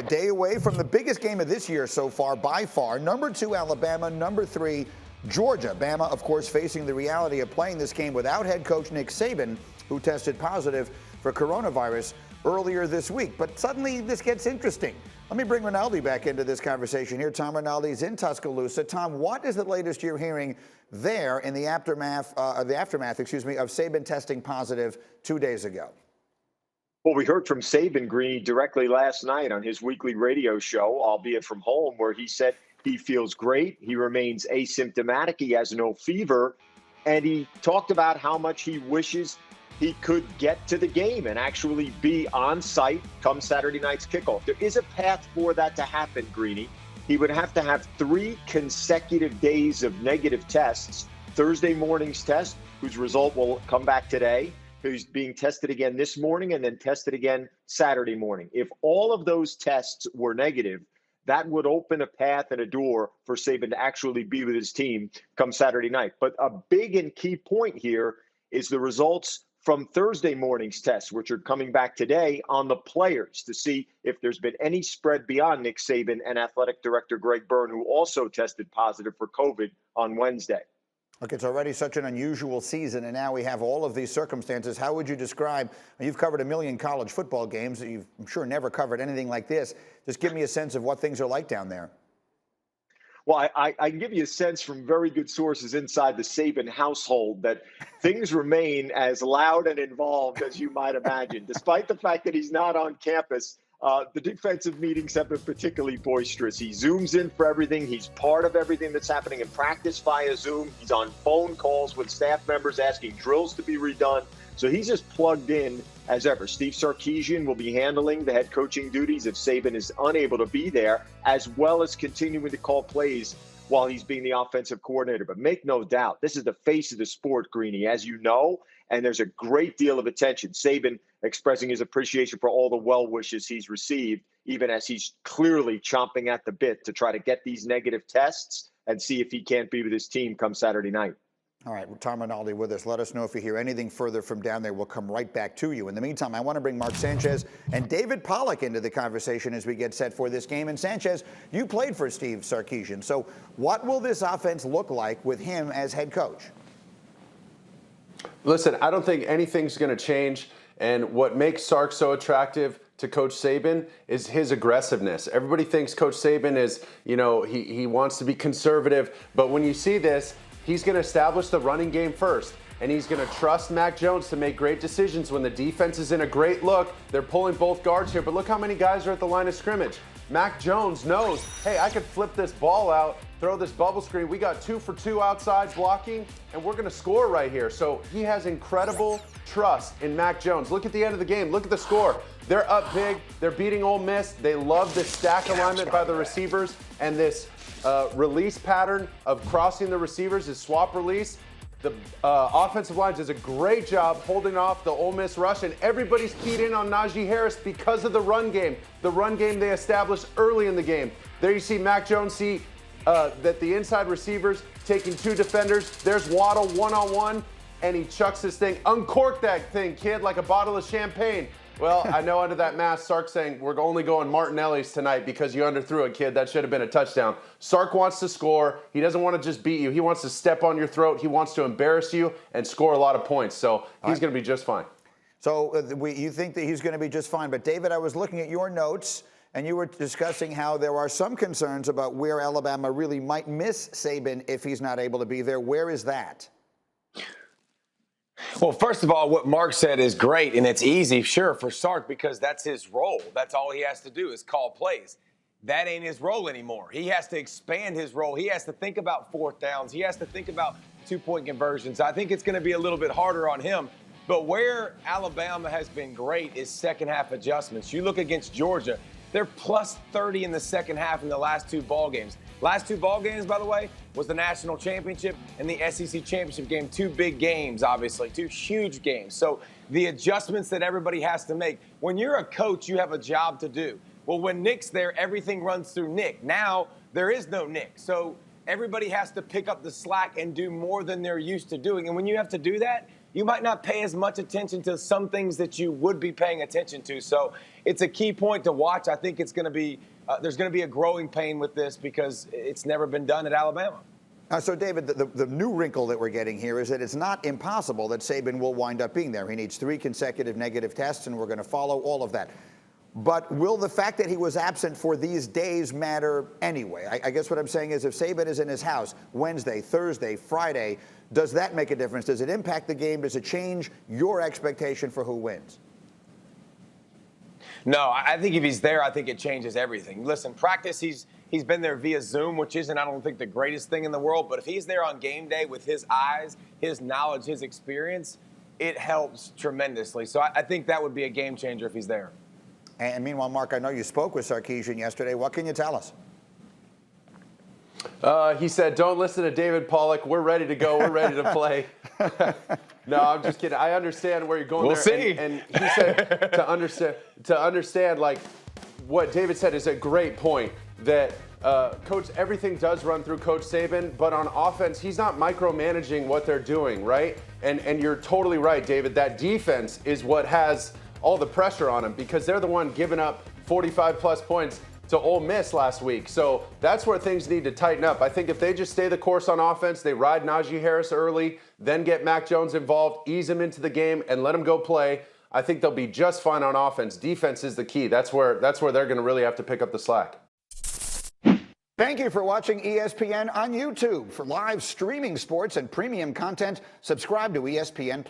day away from the biggest game of this year so far by far. Number 2, Alabama. Number 3, Georgia. Bama, of course, facing the reality of playing this game without head coach Nick Saban, who tested positive for coronavirus earlier this week. But suddenly this gets interesting. Let me bring Rinaldi back into this conversation here. Tom Rinaldi's in Tuscaloosa. Tom, what is the latest you're hearing there in the aftermath, of Saban testing positive 2 days ago? Well, we heard from Saban Green directly last night on his weekly radio show, albeit from home, where he said he feels great. He remains asymptomatic. He has no fever. And he talked about how much he wishes he could get to the game and actually be on site come Saturday night's kickoff. There is a path for that to happen, Greeny. He would have to have 3 consecutive days of negative tests. Thursday morning's test, whose result will come back today, who's being tested again this morning, and then tested again Saturday morning. If all of those tests were negative, that would open a path and a door for Saban to actually be with his team come Saturday night. But a big and key point here is the results from Thursday morning's tests, which are coming back today, on the players to see if there's been any spread beyond Nick Saban and athletic director Greg Byrne, who also tested positive for COVID on Wednesday. Look, it's already such an unusual season, and now we have all of these circumstances. How would you describe, you've covered a million college football games, you've, I'm sure, never covered anything like this. Just give me a sense of what things are like down there. Well, I can give you a sense from very good sources inside the Saban household that things remain as loud and involved as you might imagine. Despite the fact that he's not on campus, the defensive meetings have been particularly boisterous. He zooms in for everything. He's part of everything that's happening in practice via Zoom. He's on phone calls with staff members asking drills to be redone. So he's just plugged in as ever. Steve Sarkisian will be handling the head coaching duties if Saban is unable to be there, as well as continuing to call plays while he's being the offensive coordinator. But make no doubt, this is the face of the sport, Greeny, as you know, and there's a great deal of attention. Saban expressing his appreciation for all the well wishes he's received, even as he's clearly chomping at the bit to try to get these negative tests and see if he can't be with his team come Saturday night. All right, Tom Rinaldi with us. Let us know if you hear anything further from down there. We'll come right back to you. In the meantime, I want to bring Mark Sanchez and David Pollack into the conversation as we get set for this game. And Sanchez, you played for Steve Sarkisian. So what will this offense look like with him as head coach? Listen, I don't think anything's going to change. And what makes Sark so attractive to Coach Saban is his aggressiveness. Everybody thinks Coach Saban is, he wants to be conservative. But when you see this, he's going to establish the running game first, and he's going to trust Mac Jones to make great decisions when the defense is in a great look. They're pulling both guards here, but look how many guys are at the line of scrimmage. Mac Jones knows, hey, I could flip this ball out, throw this bubble screen. We got 2 for 2 outside blocking, and we're going to score right here. So he has incredible trust in Mac Jones. Look at the end of the game. Look at the score. They're up big. They're beating Ole Miss. They love this stack alignment by the receivers and this release pattern of crossing the receivers is swap release. The offensive line does a great job holding off the Ole Miss rush, and everybody's keyed in on Najee Harris because of the run game. The run game they established early in the game. There you see Mac Jones see that the inside receivers taking 2 defenders. There's Waddle one-on-one, and he chucks this thing. Uncork that thing, kid, like a bottle of champagne. Well, I know under that mask, Sark saying we're only going Martinelli's tonight because you underthrew it, kid. That should have been a touchdown. Sark wants to score. He doesn't want to just beat you. He wants to step on your throat. He wants to embarrass you and score a lot of points. So he's going to be just fine. So you think that he's going to be just fine. But, David, I was looking at your notes, and you were discussing how there are some concerns about where Alabama really might miss Saban if he's not able to be there. Where is that? Well, first of all, what Mark said is great, and it's easy, sure, for Sark because that's his role. That's all he has to do is call plays. That ain't his role anymore. He has to expand his role. He has to think about 4th downs. He has to think about 2-point conversions. I think it's going to be a little bit harder on him. But where Alabama has been great is second-half adjustments. You look against Georgia, they're plus 30 in the second half in the last 2 ball games. Last 2 ball games, by the way, was the national championship and the SEC championship game. 2 big games, obviously, 2 huge games. So the adjustments that everybody has to make. When you're a coach, you have a job to do. Well, when Nick's there, everything runs through Nick. Now there is no Nick. So everybody has to pick up the slack and do more than they're used to doing. And when you have to do that, you might not pay as much attention to some things that you would be paying attention to. So it's a key point to watch. I think it's going to be there's going to be a growing pain with this because it's never been done at Alabama. So, David, the new wrinkle that we're getting here is that it's not impossible that Saban will wind up being there. He needs 3 consecutive negative tests, and we're going to follow all of that. But will the fact that he was absent for these days matter anyway? I guess what I'm saying is if Saban is in his house Wednesday, Thursday, Friday, does that make a difference? Does it impact the game? Does it change your expectation for who wins? No, I think if he's there, I think it changes everything. Listen, practice, he's been there via Zoom, which isn't, I don't think, the greatest thing in the world. But if he's there on game day with his eyes, his knowledge, his experience, it helps tremendously. So I think that would be a game changer if he's there. And meanwhile, Mark, I know you spoke with Sarkisian yesterday. What can you tell us? He said, don't listen to David Pollack. We're ready to go. We're ready to play. No, I'm just kidding. I understand where you're going. We'll there. see. And he said to understand, like, what David said is a great point, that Coach, everything does run through Coach Saban, but on offense, he's not micromanaging what they're doing, right? And you're totally right, David. That defense is what has all the pressure on them because they're the one giving up 45-plus points to Ole Miss last week. So that's where things need to tighten up. I think if they just stay the course on offense, they ride Najee Harris early, then get Mac Jones involved, ease him into the game, and let him go play, I think they'll be just fine on offense. Defense is the key. That's where they're going to really have to pick up the slack. Thank you for watching ESPN on YouTube. For live streaming sports and premium content, subscribe to ESPN+.